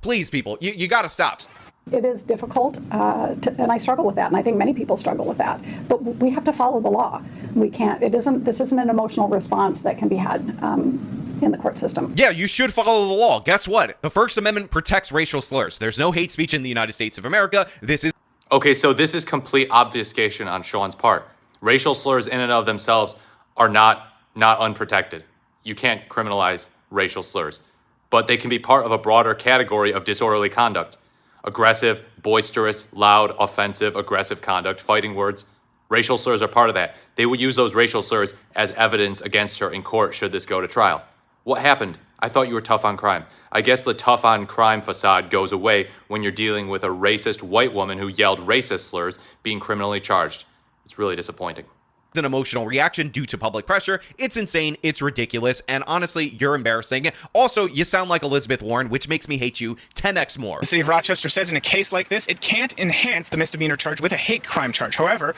Please, people, you got to stop. It is difficult, and I struggle with that, and I think many people struggle with that. But we have to follow the law. We can't. This isn't an emotional response that can be had in the court system. Yeah, you should follow the law. Guess what? The First Amendment protects racial slurs. There's no hate speech in the United States of America. This is Okay, so this is complete obfuscation on Sean's part. Racial slurs in and of themselves are not unprotected. You can't criminalize racial slurs, but they can be part of a broader category of disorderly conduct. Aggressive, boisterous, loud, offensive, aggressive conduct, fighting words. Racial slurs are part of that. They would use those racial slurs as evidence against her in court should this go to trial. What happened? I thought you were tough on crime. I guess the tough on crime facade goes away when you're dealing with a racist white woman who yelled racist slurs being criminally charged. It's really disappointing. an emotional reaction due to public pressure. It's insane. It's ridiculous. And honestly, you're embarrassing. Also, you sound like Elizabeth Warren, which makes me hate you 10x more. The city of Rochester says in a case like this, it can't enhance the misdemeanor charge with a hate crime charge. However,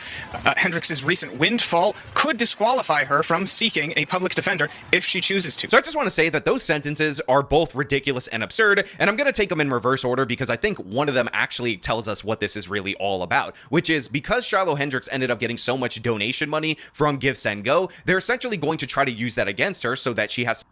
Hendricks' recent windfall could disqualify her from seeking a public defender if she chooses to. So I just want to say that those sentences are both ridiculous and absurd, and I'm going to take them in reverse order because I think one of them actually tells us what this is really all about, which is because Shiloh Hendricks ended up getting so much donation money from Give, Send, Go, they're essentially going to try to use that against her so that she has...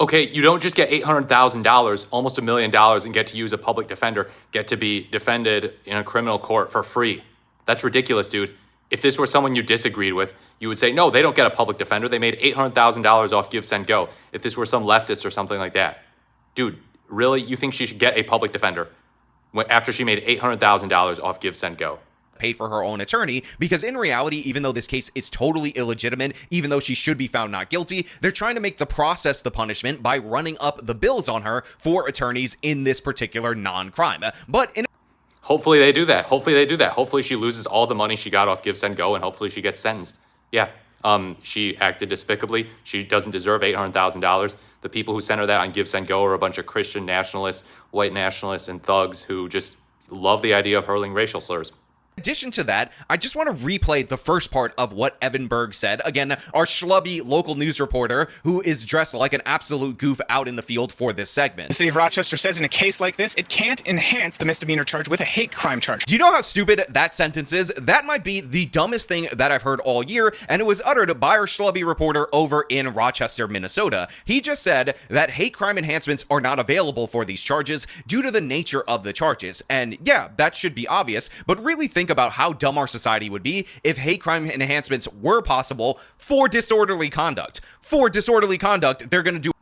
Okay, you don't just get $800,000, almost $1 million, and get to use a public defender, get to be defended in a criminal court for free. That's ridiculous, dude. If this were someone you disagreed with, you would say, no, they don't get a public defender. They made $800,000 off Give, Send, Go. If this were some leftist or something like that. Dude, really? You think she should get a public defender after she made $800,000 off Give, Send, Go? Pay for her own attorney, because in reality, even though this case is totally illegitimate, even though she should be found not guilty, they're trying to make the process the punishment by running up the bills on her for attorneys in this particular non-crime. But in hopefully they do that. Hopefully they do that. Hopefully she loses all the money she got off Give, Send, Go, and hopefully she gets sentenced. Yeah, she acted despicably. She doesn't deserve $800,000. The people who sent her that on Give, Send, Go are a bunch of Christian nationalists, white nationalists, and thugs who just love the idea of hurling racial slurs. In addition to that, I just want to replay the first part of what Evan Berg said. Again, our schlubby local news reporter who is dressed like an absolute goof out in the field for this segment. The city of Rochester says in a case like this, it can't enhance the misdemeanor charge with a hate crime charge. Do you know how stupid that sentence is? That might be the dumbest thing that I've heard all year, and it was uttered by our schlubby reporter over in Rochester, Minnesota. He just said that hate crime enhancements are not available for these charges due to the nature of the charges. And yeah, that should be obvious, but really think about how dumb our society would be if hate crime enhancements were possible for disorderly conduct. For disorderly conduct, they're going to do...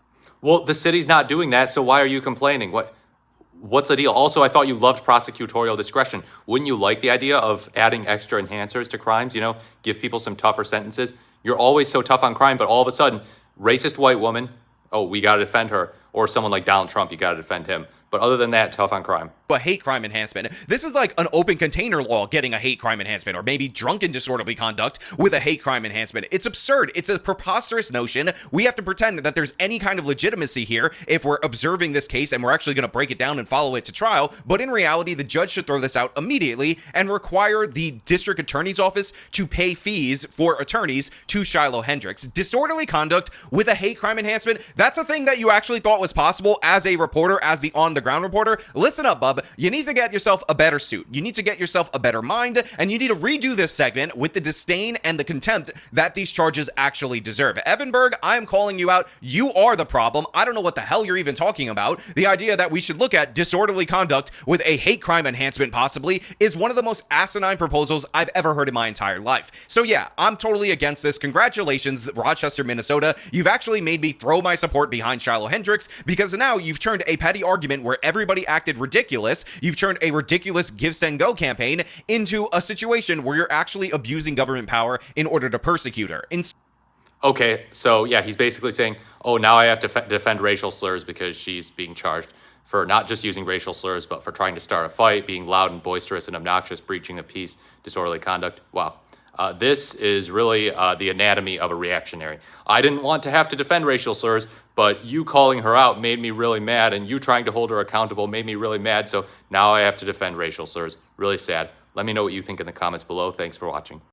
Well, the city's not doing that, so why are you complaining? What's the deal? Also, I thought you loved prosecutorial discretion. Wouldn't you like the idea of adding extra enhancers to crimes, you know, give people some tougher sentences? You're always so tough on crime, but all of a sudden, racist white woman, oh, we got to defend her. Or someone like Donald Trump, you got to defend him. But other than that, tough on crime. A hate crime enhancement. This is like an open container law getting a hate crime enhancement, or maybe drunken disorderly conduct with a hate crime enhancement. It's absurd. It's a preposterous notion. We have to pretend that there's any kind of legitimacy here if we're observing this case and we're actually going to break it down and follow it to trial. But in reality, the judge should throw this out immediately and require the district attorney's office to pay fees for attorneys to Shiloh Hendricks. Disorderly conduct with a hate crime enhancement, that's a thing that you actually thought was possible as a reporter, as the on-the-ground reporter. Listen up, bub. You need to get yourself a better suit. You need to get yourself a better mind, and you need to redo this segment with the disdain and the contempt that these charges actually deserve. Evan Berg, I am calling you out. You are the problem. I don't know what the hell you're even talking about. The idea that we should look at disorderly conduct with a hate crime enhancement possibly is one of the most asinine proposals I've ever heard in my entire life. So yeah, I'm totally against this. Congratulations, Rochester, Minnesota. You've actually made me throw my support behind Shiloh Hendricks, because now you've turned a petty argument where everybody acted ridiculous. You've turned a ridiculous Give, Send, Go campaign into a situation where you're actually abusing government power in order to persecute her. Okay, so yeah, he's basically saying, oh, now I have to defend racial slurs because she's being charged for not just using racial slurs, but for trying to start a fight, being loud and boisterous and obnoxious, breaching the peace, disorderly conduct. Wow. This is really the anatomy of a reactionary. I didn't want to have to defend racial slurs, but you calling her out made me really mad, and you trying to hold her accountable made me really mad, so now I have to defend racial slurs. Really sad. Let me know what you think in the comments below. Thanks for watching.